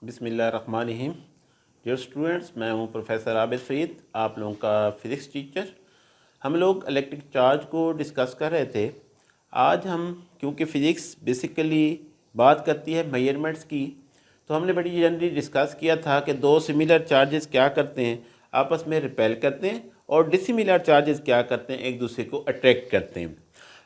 बिस्मिल्लाहिर्रहमानिर्रहीम। Dear students, मैं हूं प्रोफेसर आबिद फरीद, आप लोगों का फ़िज़िक्स टीचर। हम लोग इलेक्ट्रिक चार्ज को डिस्कस कर रहे थे। आज हम, क्योंकि फ़िज़िक्स बेसिकली बात करती है मेजरमेंट्स की, तो हमने बड़ी जनरली डिस्कस किया था कि दो सिमिलर चार्जेस क्या करते हैं, आपस में रिपेल करते हैं, और डिसिमिलर चार्जेस क्या करते हैं, एक दूसरे को अट्रैक्ट करते हैं।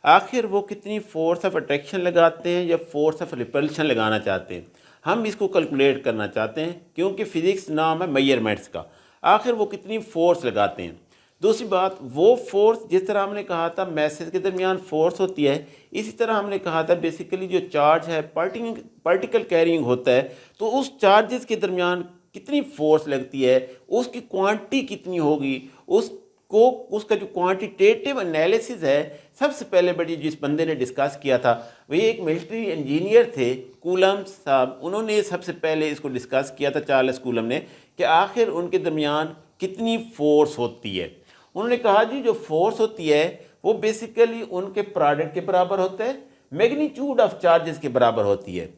आखिर वो कितनी फोर्स ऑफ अट्रैक्शन लगाते हैं या फोर्स ऑफ रिपल्शन लगाना चाहते हैं, हम इसको कैलकुलेट करना चाहते हैं, क्योंकि फ़िज़िक्स नाम है मेजरमेंट्स का। आखिर वो कितनी फोर्स लगाते हैं। दूसरी बात, वो फोर्स जिस तरह हमने कहा था मैसेज के दरमियान फोर्स होती है, इसी तरह हमने कहा था बेसिकली जो चार्ज है पार्टिकल कैरिंग होता है, तो उस चार्जेस के दरमियान कितनी फोर्स लगती है, उसकी क्वांटिटी कितनी होगी, उसका जो क्वांटिटेटिव एनालिसिस है, सबसे पहले बड़ी जिस बंदे ने डिस्कस किया था वही एक मिलिट्री इंजीनियर थे, कूलम साहब। उन्होंने सबसे पहले इसको डिस्कस किया था, चार्ल्स कूलम ने, कि आखिर उनके दरमियान कितनी फोर्स होती है। उन्होंने कहा जी जो फोर्स होती है वो बेसिकली उनके प्रोडक्ट के बराबर होता है, मैग्नीट्यूड ऑफ चार्जेस के बराबर होती है।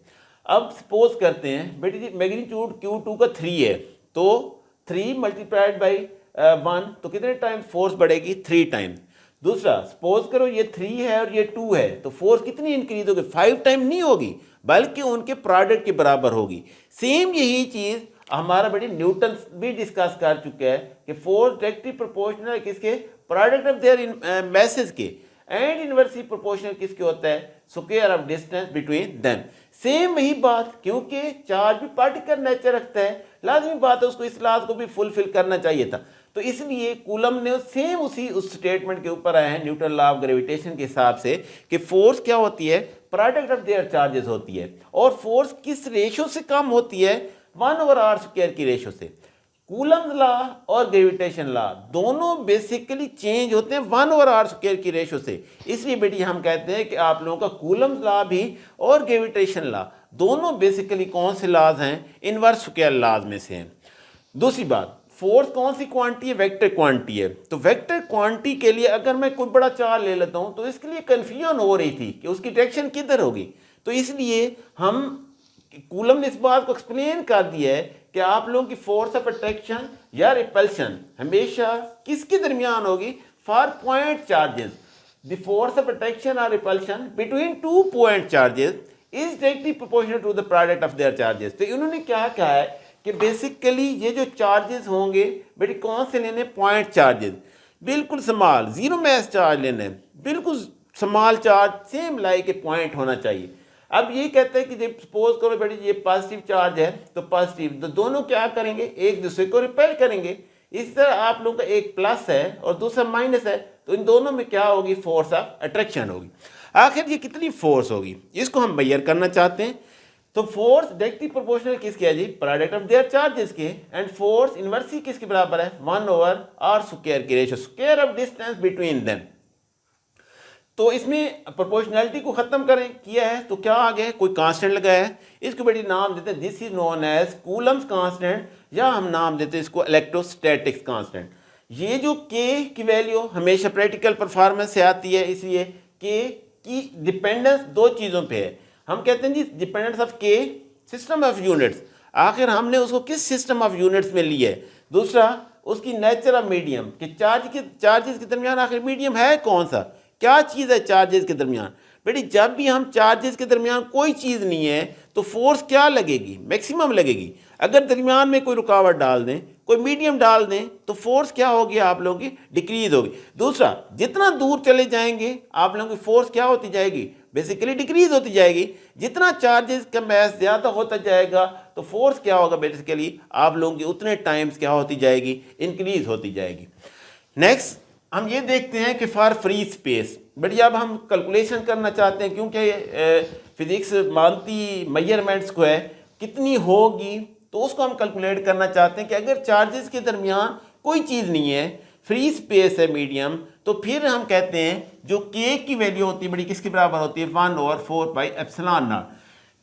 अब सपोज करते हैं बेटी जी मैग्नीट्यूड Q2 का 3 है, तो 3 मल्टीप्लाइड बाई 1, तो कितने टाइम फोर्स बढ़ेगी? 3 टाइम। दूसरा, सपोज करो ये 3 है और ये 2 है, तो फोर्स कितनी इंक्रीज होगी? 5 टाइम नहीं होगी, बल्कि उनके प्रोडक्ट के बराबर होगी। सेम यही चीज़ हमारा बड़ी न्यूटन भी डिस्कस कर चुके हैं कि फोर्स डायरेक्टली प्रोपोर्शनल है किसके? प्रोडक्ट ऑफ देयर मैसेज के। एंड इनवर्सली प्रोपोर्शनल किसके होता है? Square of distance between them. Same यही बात, क्योंकि चार्ज भी पार्टिकल नेचर रखता है, लाजमी बात है उसको इस लाज को भी फुलफिल करना चाहिए था। तो इसलिए कूलम ने सेम उस स्टेटमेंट के ऊपर आए हैं न्यूटन लॉ ऑफ ग्रेविटेशन के हिसाब से कि फोर्स क्या होती है? प्रोडक्ट ऑफ देयर चार्जेस होती है। और फोर्स किस रेशो से कम होती है? 1/r² की रेशो से। कूलम लॉ और ग्रेविटेशन लॉ दोनों बेसिकली चेंज होते हैं 1/r² की रेशो से। इसलिए बेटी हम कहते हैं कि आप लोगों का कूलम लॉ भी और ग्रेविटेशन लॉ दोनों बेसिकली कौन से लॉज हैं? इनवर्स स्क्वायर लॉज में से हैं। दूसरी बात, फोर्स कौन सी क्वांटिटी है? वेक्टर क्वांटिटी है। तो वेक्टर क्वांटिटी के लिए अगर मैं कोई बड़ा चार्ज ले लेता हूं, तो इसके लिए कंफ्यूजन हो रही थी कि उसकी डायरेक्शन किधर होगी। तो इसलिए हम कूलम ने इस बात को एक्सप्लेन कर दिया है कि आप लोगों की फोर्स ऑफ अट्रैक्शन या रिपल्शन हमेशा किसके दरमियान होगी? For point charges, the force of attraction और repulsion between 2 point charges is directly proportional to the product of their charges. तो इन्होंने क्या कहा है कि बेसिकली ये जो चार्जेस होंगे बेटी कौन से लेने? पॉइंट चार्जेस, बिल्कुल स्मॉल, जीरो मास चार्ज लेने, बिल्कुल small charge, same like a point होना चाहिए। अब ये कहते हैं कि जब सपोज करो बेटी ये पॉजिटिव चार्ज है, तो पॉजिटिव, तो दोनों क्या करेंगे? एक दूसरे को रिपेल करेंगे। इसी तरह आप लोगों का एक प्लस है और दूसरा माइनस है, तो इन दोनों में क्या होगी? फोर्स ऑफ अट्रैक्शन होगी। आखिर ये कितनी फोर्स होगी, इसको हम मेजर करना चाहते हैं। तो फोर्स डायरेक्टली प्रोपोर्शनल किसके है जी? प्रोडक्ट ऑफ देयर चार्जेस के। एंड फोर्स इनवर्सली किसके बराबर है? 1/r² की ratio, square of distance between them. तो इसमें प्रोपोर्शनैलिटी को खत्म करें किया है, तो क्या आ गया? कोई कांस्टेंट लगाया है, इसको बड़ी नाम देते हैं, this is known as Coulomb's constant, या हम नाम देते हैं इसको इलेक्ट्रोस्टैटिक्स कांस्टेंट। ये जो के की वैल्यू हमेशा प्रैक्टिकल परफॉर्मेंस से आती है, इसलिए के की डिपेंडेंस दो चीज़ों पे है। हम कहते हैं जी डिपेंडेंस ऑफ के, सिस्टम ऑफ यूनिट्स। आखिर हमने उसको किस सिस्टम ऑफ यूनिट्स में लिया है? दूसरा, उसकी नेचर ऑफ मीडियम, कि चार्जेस के दरमियान आखिर मीडियम है कौन सा, क्या चीज़ है चार्जेस के दरमियान। बेटी जब भी हम चार्जेस के दरमियान कोई चीज़ नहीं है, तो फोर्स क्या लगेगी? मैक्सिमम लगेगी। अगर दरमियान में कोई रुकावट डाल दें, कोई मीडियम डाल दें, तो फोर्स क्या होगी? आप लोगों की डिक्रीज होगी। दूसरा, जितना दूर चले जाएंगे आप लोगों की फोर्स क्या होती जाएगी? बेसिकली डिक्रीज होती जाएगी। जितना चार्जेस का मैस ज़्यादा होता जाएगा, तो फोर्स क्या होगा? बेसिकली आप लोगों की उतने टाइम्स क्या होती जाएगी? इंक्रीज होती जाएगी। नेक्स्ट हम ये देखते हैं कि फॉर फ्री स्पेस, बढ़िया अब हम कैलकुलेशन करना चाहते हैं, क्योंकि फिजिक्स मानती मेजरमेंट्स को है, कितनी होगी, तो उसको हम कैलकुलेट करना चाहते हैं कि अगर चार्जेस के दरमियान कोई चीज़ नहीं है, फ्री स्पेस है मीडियम, तो फिर हम कहते हैं जो के की वैल्यू होती है बड़ी किसके बराबर होती है? 1/4πε0।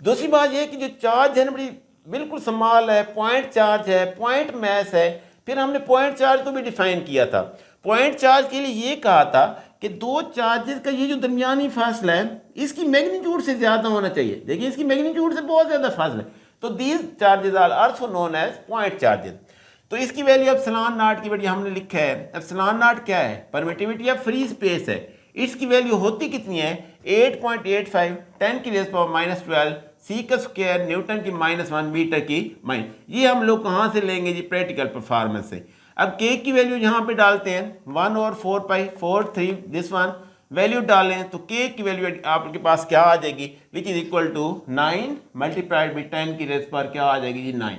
दूसरी बात यह है कि जो चार्ज है ना बड़ी बिल्कुल स्मॉल है, पॉइंट चार्ज है, पॉइंट मैस है। फिर हमने पॉइंट चार्ज को भी डिफाइन किया था। पॉइंट चार्ज के लिए ये कहा था कि दो चार्जेस का ये जो दरमियानी फासला है, इसकी मैग्नीट्यूड से ज़्यादा होना चाहिए। देखिए इसकी मैग्नीट्यूड से बहुत ज़्यादा फासला है, तो these charges are also known as point charges. तो इसकी वैल्यू एप्सिलॉन नॉट की वैल्यू हमने लिखा है, एप्सिलॉन नॉट क्या है, परमिटिविटी या फ्री स्पेस है। इसकी वैल्यू होती कितनी है 8.85 10 की रेज़ पावर -12 सी का स्क्वायर न्यूटन की -1 मीटर की माइन। ये हम लोग कहाँ से लेंगे जी, प्रैक्टिकल परफॉर्मेंस से। अब के की वैल्यू यहाँ पे डालते हैं 1/4π4 3 दिस वन वैल्यू डालें तो के की वैल्यू आपके पास क्या आ जाएगी, which is equal to 9 multiplied by 10 की रेज़ पर क्या आ जाएगी जी 9।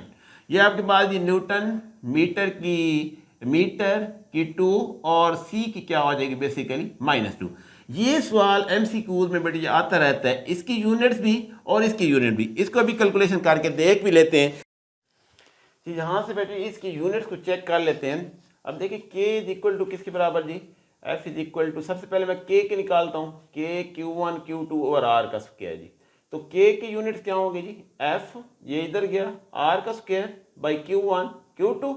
ये आपके पास ये न्यूटन मीटर की 2 और सी की क्या हो जाएगी बेसिकली -2। ये सवाल एमसीक्यूज में बेटी आता रहता है, इसकी यूनिट्स भी और इसकी यूनिट भी। इसको अभी कैलकुलेशन करके देख भी लेते हैं। यहाँ से बेटे इसकी यूनिट्स को चेक कर लेते हैं। अब देखिए के इज इक्वल टू किसके बराबर जी, एफ इज इक्वल टू, सबसे पहले मैं के निकालता हूँ, के Q1 Q2 ओवर आर का स्क्वायर जी। तो के की यूनिट्स क्या होंगे जी, एफ ये इधर गया आर का स्क्वायर बाई Q1 Q2,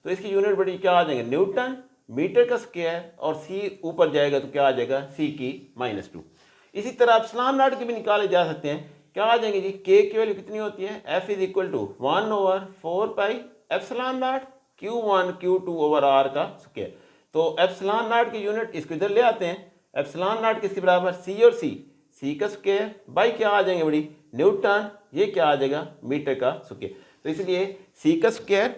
तो इसकी यूनिट बड़ी क्या आ जाएंगे न्यूटन मीटर का स्क्वायर, और सी ऊपर जाएगा तो क्या आ जाएगा सी की -2। इसी तरह एप्सिलॉन नॉट के भी निकाले जा सकते हैं, क्या आ जाएंगे जी, के की वैल्यू कितनी होती है, F is equal to 1/4π epsilon not Q1 Q2 over R का स्क्वायर। तो एप्सिलॉन नॉट की यूनिट इसको इधर ले आते हैं, एप्सिलॉन नॉट किसके बराबर, सी और सी का स्क्वायर बाई क्या आ जाएंगे बड़ी न्यूटन, ये क्या आ जाएगा मीटर का स्क्वायर। तो इसलिए सी का स्क्वायर,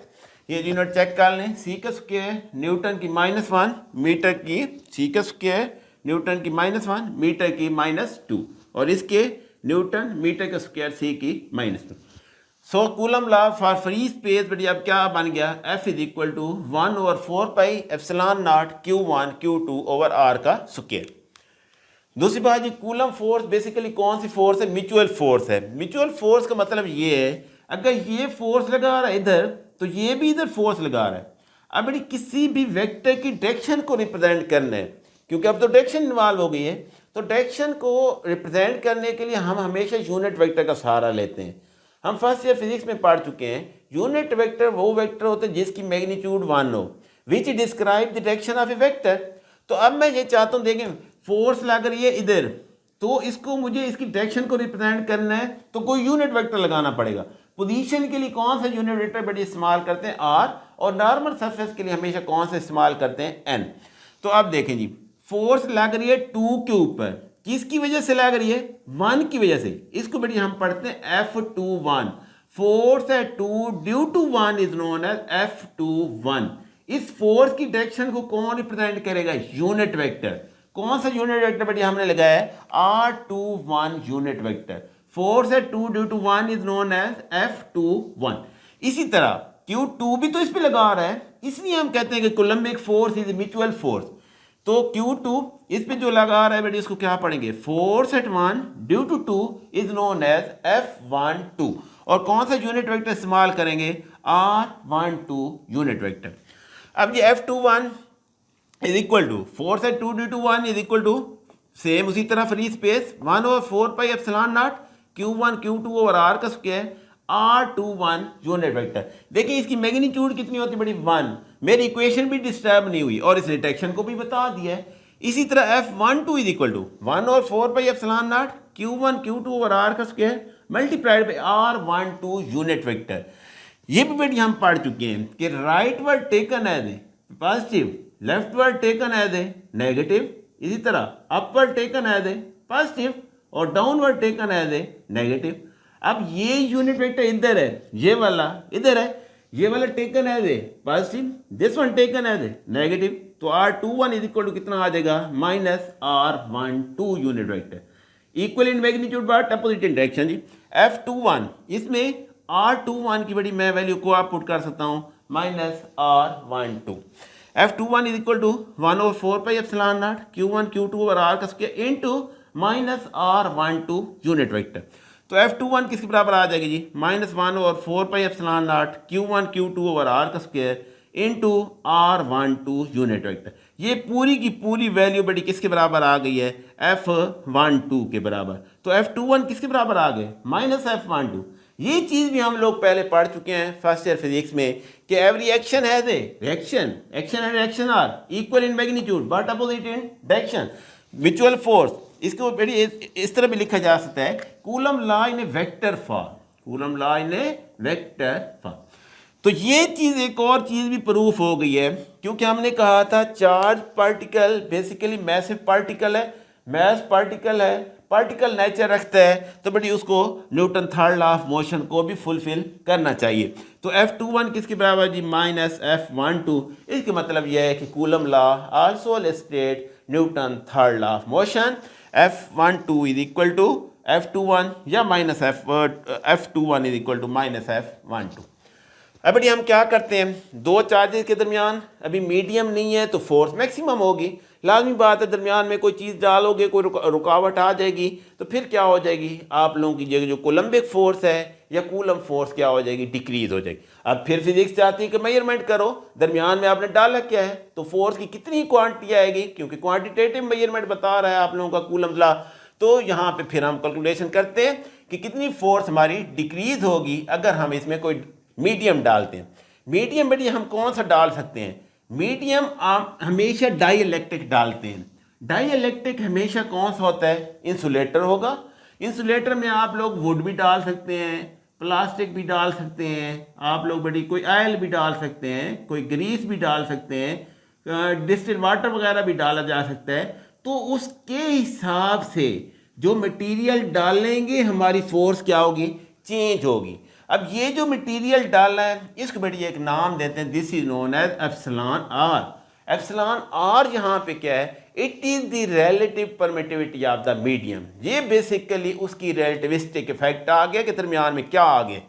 ये यूनिट चेक कर लें, सी का स्क्वायर न्यूटन की -1 मीटर की, सी का स्क्वायर न्यूटन की -1 मीटर की -2, और इसके न्यूटन मीटर का स्क्वायर सी की -2। So Coulomb law for free space बेटी अब क्या बन गया, F is equal to 1/4π epsilon not Q1 Q2 over R का स्क्वायर। दूसरी बात, ये कूलम फोर्स बेसिकली कौन सी फोर्स है, म्यूचुअल फोर्स है। म्यूचुअल फोर्स का मतलब ये है, अगर ये फोर्स लगा रहा है इधर तो ये भी इधर फोर्स लगा रहा है। अब बेटी किसी भी वेक्टर की डायरेक्शन को रिप्रेजेंट करना है, क्योंकि अब तो डायरेक्शन इन्वॉल्व हो गई है, तो डायरेक्शन को रिप्रेजेंट करने के लिए हम हमेशा यूनिट वेक्टर का सहारा लेते हैं। हम फर्स्ट ईयर फिजिक्स में पढ़ चुके हैं, यूनिट वेक्टर वो वेक्टर होते हैं जिसकी मैग्नीट्यूड 1 हो, विच describe the direction of A vector. तो अब मैं ये चाहता हूँ, देखें फोर्स लग रही है इधर, तो इसको मुझे इसकी डायरेक्शन को रिप्रेजेंट करना है तो कोई यूनिट वेक्टर लगाना पड़ेगा। पोजीशन के लिए कौन सा यूनिट वेक्टर बेटी इस्तेमाल करते हैं, आर, और नॉर्मल सरफेस के लिए हमेशा कौन सा इस्तेमाल करते हैं, एन। तो अब देखें जी, फोर्स लग रही है 2 के ऊपर, किसकी वजह से लग रही है, 1 की वजह से। इसको बेटी हम पढ़ते हैं F21, फोर्स है 2 due to 1 is known as F21। इस फोर्स की डायरेक्शन को कौन रिप्रेजेंट करेगा, यूनिट वेक्टर। कौन सा यूनिट वेक्टर बेटी हमने लगाया है, R21 यूनिट वेक्टर। फोर्स है 2 due to 1 is known as F21। इसी तरह Q2 भी तो इस पे लगा रहा है, इसलिए हम कहते हैं कि Coulombic force is mutual force. तो Q2 इस पे जो लगा रहा है बेटी इसको क्या पढ़ेंगे, force at 1 due to 2 is known as F12। और कौन सा यूनिट वेक्टर इस्तेमाल करेंगे, R12 यूनिट वेक्टर। अब ये F21 is equal to force at 2 due to 1 is equal to same उसी तरह free space 1/4π epsilon not Q1 Q2 over R का स्क्वायर R21 यूनिट वेक्टर। देखिए इसकी मैग्नीट्यूड कितनी होती है बड़ी, 1। मेरी इक्वेशन भी डिस्टर्ब नहीं हुई और इस डिटेक्शन को भी बता दिया है। इसी तरह F12 is equal to 1/4π epsilon not Q1 Q2 over R का square multiplied by R12 unit vector. ये भी बेटी हम पढ़ चुके हैं कि rightward taken as a positive, leftward taken as a negative, इसी तरह upward taken as a positive और downward taken as a negative. अब ये यूनिट वेक्टर इधर है, ये वाला इधर है, ये वाला taken as a positive, this one taken as a negative. तो R21 इज इक्वल टू कितना आ जाएगा, -R12 unit vector. Equal in magnitude but opposite in direction जी। F21 इसमें R21 की बड़ी मैं वैल्यू को आप पुट कर सकता हूँ -R12। F21 is equal to 1/4π epsilon not Q1 Q2 over R का square into -R12 unit vector. तो F21 किसके बराबर आ जाएगी जी, -1/4π epsilon not Q1 Q2 over R का square into R12 unit vector. ये पूरी की पूरी वैल्यू बेटी किसके बराबर आ गई है, F12 के बराबर। तो F21 किसके बराबर आ गए, -F12। ये चीज़ भी हम लोग पहले पढ़ चुके हैं फर्स्ट ईयर फिजिक्स में कि every action has a reaction, action and reaction are equal in magnitude but opposite in direction. Mutual force इसको बेटी इस तरह भी लिखा जा सकता है, Coulomb law in a vector form. Coulomb law in a vector form. तो ये चीज़, एक और चीज़ भी प्रूफ हो गई है, क्योंकि हमने कहा था charge particle basically massive particle है, मैस पार्टिकल है, पार्टिकल नेचर रखता है, तो बड़ी उसको Newton third law of motion को भी फुलफिल करना चाहिए। तो F21 किसके बराबर जी, माइनस F12। इसका मतलब यह है कि Coulomb law also state Newton third law of motion. F12 is equal to F21 या minus F21 is equal to minus F12। अब बढ़िया हम क्या करते हैं, दो चार्जेस के दरमियान अभी मीडियम नहीं है तो फोर्स मैक्सिमम होगी, लाजमी बात है दरमियान में कोई चीज़ डालोगे कोई रुकावट आ जाएगी तो फिर क्या हो जाएगी, आप लोगों की जो कोलम्बिक फोर्स है या कूलम फोर्स क्या हो जाएगी, डिक्रीज हो जाएगी। अब फिर फिजिक्स चाहती है कि मेजरमेंट करो, दरमियान में आपने डाला क्या है, तो फोर्स की कितनी क्वांटिटी आएगी, क्योंकि क्वांटिटेटिव मेजरमेंट बता रहा है आप लोगों का कूलम लॉ। तो यहाँ पे फिर हम कैलकुलेशन करते हैं कि कितनी फोर्स हमारी डिक्रीज होगी अगर हम इसमें कोई मीडियम डालते हैं। मीडियम बेटी हम कौन सा डाल सकते हैं, मीडियम आप हमेशा डाई इलेक्ट्रिक डालते हैं। डाई इलेक्ट्रिक हमेशा कौन सा होता है, इंसुलेटर होगा। इंसुलेटर में आप लोग वुड भी डाल सकते हैं, प्लास्टिक भी डाल सकते हैं, आप लोग बड़ी कोई ऑयल भी डाल सकते हैं, कोई ग्रीस भी डाल सकते हैं, डिस्टिल वाटर वगैरह भी डाला जा सकता है। तो उसके हिसाब से जो मटेरियल डालेंगे हमारी फोर्स क्या होगी, चेंज होगी। अब ये जो मटेरियल डालना है इसको बेटी एक नाम देते हैं, this is known as epsilon r. Epsilon r यहाँ पे क्या है, it is the relative permittivity of the medium. ये बेसिकली उसकी रिलेटिविस्टिक इफेक्ट आ गया कि दरमियान में क्या आ गया।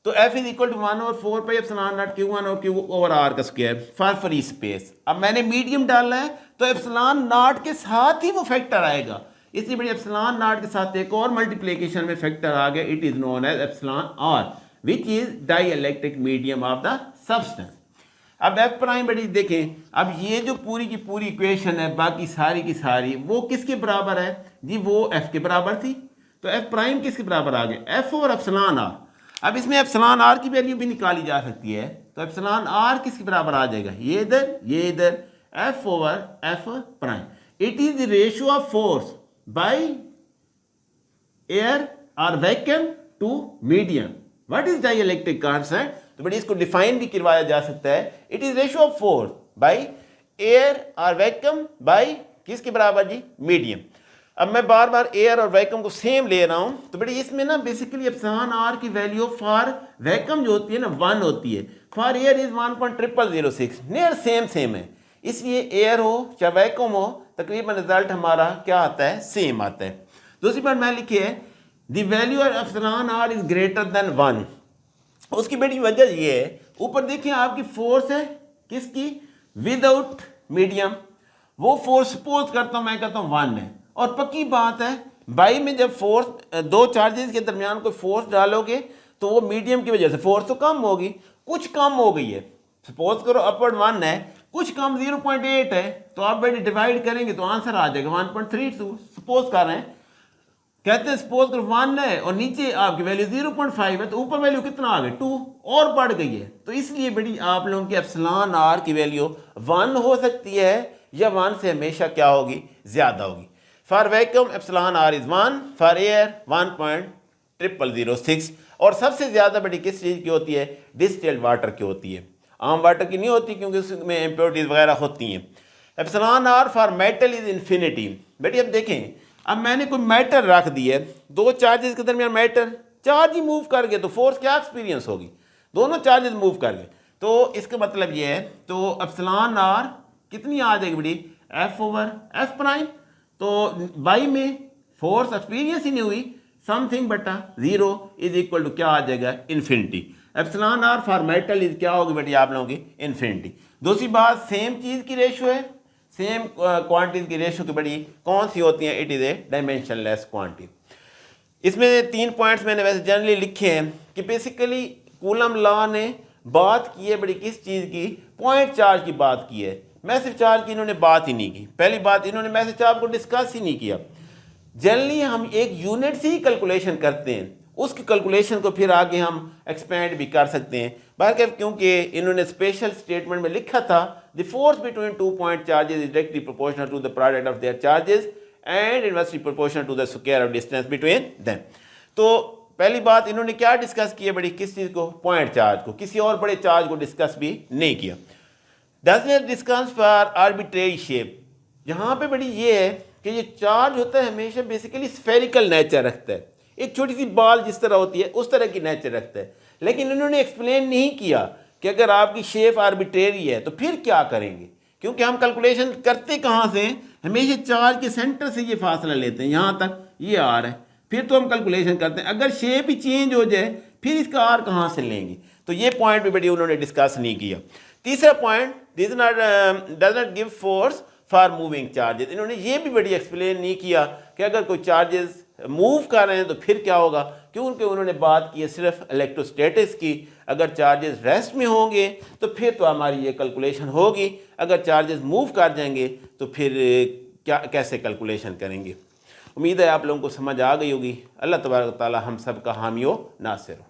तो F is equal to 1/4 pi epsilon not Q1 और Q ओवर R का स्क्वायर फॉर फ्री स्पेस। अब मैंने मीडियम डालना है तो एप्सिलॉन नॉट के साथ ही वो फैक्टर आएगा, इसलिए बड़ी एप्सिलॉन नॉट के साथ एक और मल्टीप्लिकेशन में फैक्टर आ गया, it is known as epsilon R which is dielectric medium of the substance. अब F प्राइम बड़ी देखें, अब ये जो पूरी की पूरी इक्वेशन है बाकी सारी की सारी वो किसके बराबर है जी, वो F के बराबर थी। तो F प्राइम किसके बराबर आ गया, F ओवर एप्सिलॉन R। अब इसमें एप्सिलॉन R की वैल्यू भी निकाली जा सकती है, तो एप्सिलॉन R किसके बराबर आ जाएगा, ये इधर F over F prime. It is the ratio of force by air और vacuum to medium. What is dielectric constant, तो बड़ी इसको डिफाइन भी करवाया जा सकता है, it is ratio of force by air और वैक्यूम बाय किसके बराबर जी, मीडियम। अब मैं बार बार एयर और वैक्यूम को सेम ले रहा हूं, तो बड़ी इसमें ना बेसिकली एप्सिलॉन आर की वैल्यू फॉर वैक्यूम जो होती है ना 1 होती है, for air is 1.0006, near same है। इसलिए एयर हो या वैक्यूम हो तकरीबन रिजल्ट हमारा क्या आता है, सेम आता है। दूसरी बात मैं लिखी है the value of epsilon r is greater than 1। उसकी बड़ी वजह ये है, ऊपर देखिए आपकी फोर्स है किसकी, विदाउट मीडियम, वो फोर्स सपोज करता हूं मैं कहता हूं 1 है, और पक्की बात है बाई में जब फोर्स दो चार्जेस के दरमियान कोई फोर्स डालोगे तो वो मीडियम की वजह से फोर्स तो कम होगी, कुछ कम हो गई है, सपोज करो अपवर्ड 1 है, कुछ कम 0.8 है, तो आप बेटे डिवाइड करेंगे तो आंसर आ जाएगा 1.32। सपोज कर रहे हैं, कहते हैं सपोज करो 1 है और नीचे आपकी वैल्यू 0.5 है, तो ऊपर वैल्यू कितना आ गई, 2 और बढ़ गई है। तो इसलिए बड़ी आप लोगों की एप्सिलॉन आर की वैल्यू 1 हो सकती है या 1 से हमेशा क्या होगी, ज्यादा होगी। For vacuum epsilon r is 1, for air 1.0006। और सबसे ज्यादा बड़ी किस चीज की होती है, डिस्टिल्ड वाटर की होती है, आम वाटर की नहीं होती क्योंकि उसमें इम्प्योरिटीज वगैरह होती हैं। Epsilon r for metal is infinity. बेटी अब देखें, अब मैंने कोई मैटर रख दी है, दो चार्जेस के दरमियान मैटर चार्ज ही मूव कर गए तो फोर्स क्या एक्सपीरियंस होगी, दोनों चार्जेस मूव कर गए, तो इसका मतलब ये है, तो एप्सिलॉन आर कितनी आ जाएगी बेटी, F ओवर F प्राइम। तो बाई में फोर्स एक्सपीरियंस ही नहीं हुई, समथिंग बटा 0 इज इक्वल टू क्या आ जाएगा, infinity. Epsilon r for metal is क्या होगी बेटी आप लोगों की, इन्फिनिटी। दूसरी बात सेम चीज की रेशियो है, सेम क्वांटिटीज की रेशियो की बड़ी कौन सी होती है, it is a dimensionless quantity. इसमें 3 पॉइंट्स मैंने वैसे जनरली लिखे हैं कि बेसिकली कूलम लॉ ने बात की है बड़ी किस चीज़ की, पॉइंट चार्ज की बात की है, मैसिव चार्ज की इन्होंने बात ही नहीं की। पहली बात, इन्होंने मैसिव चार्ज को डिस्कस ही नहीं किया। जनरली हम एक यूनिट से ही कैलकुलेशन करते हैं, उसकी कैलकुलेशन को फिर आगे हम एक्सपेंड भी कर सकते हैं। बल्कि क्योंकि इन्होंने स्पेशल स्टेटमेंट में लिखा था the force between 2 point charges is directly proportional to the product of their charges and inversely proportional to the square of distance between them. तो पहली बात इन्होंने क्या डिस्कस किया बड़ी, किस चीज़ को, पॉइंट चार्ज को, किसी और बड़े चार्ज को डिस्कस भी नहीं किया। Does not discuss for arbitrary shape, यहाँ पे बड़ी ये है कि ये चार्ज होता है हमेशा बेसिकली स्फेरिकल नेचर रखता है, एक छोटी सी बॉल जिस तरह होती है उस तरह की नेचर रखता है। लेकिन इन्होंने एक्सप्लेन नहीं किया कि अगर आपकी शेप आर्बिट्रेरी है तो फिर क्या करेंगे, क्योंकि हम कैलकुलेशन करते कहाँ से, हमेशा चार्ज के सेंटर से ये फासला लेते हैं, यहाँ तक ये आर है, फिर तो हम कैलकुलेशन करते हैं। अगर शेप ही चेंज हो जाए फिर इसका आर कहाँ से लेंगे, तो ये पॉइंट भी बड़ी उन्होंने डिस्कस नहीं किया। तीसरा point, does not give force for moving charges, इन्होंने ये भी बड़ी एक्सप्लेन नहीं किया कि अगर कोई चार्जेस मूव कर रहे हैं तो फिर क्या होगा, क्योंकि उन्होंने बात की है सिर्फ इलेक्ट्रोस्टैटिक्स की। अगर चार्जेस रेस्ट में होंगे तो फिर तो हमारी ये कैलकुलेशन होगी, अगर चार्जेस मूव कर जाएंगे तो फिर क्या कैसे कैलकुलेशन करेंगे। उम्मीद है आप लोगों को समझ आ गई होगी। अल्लाह तबारक व तआला हम सब का हामी व नासिर हो।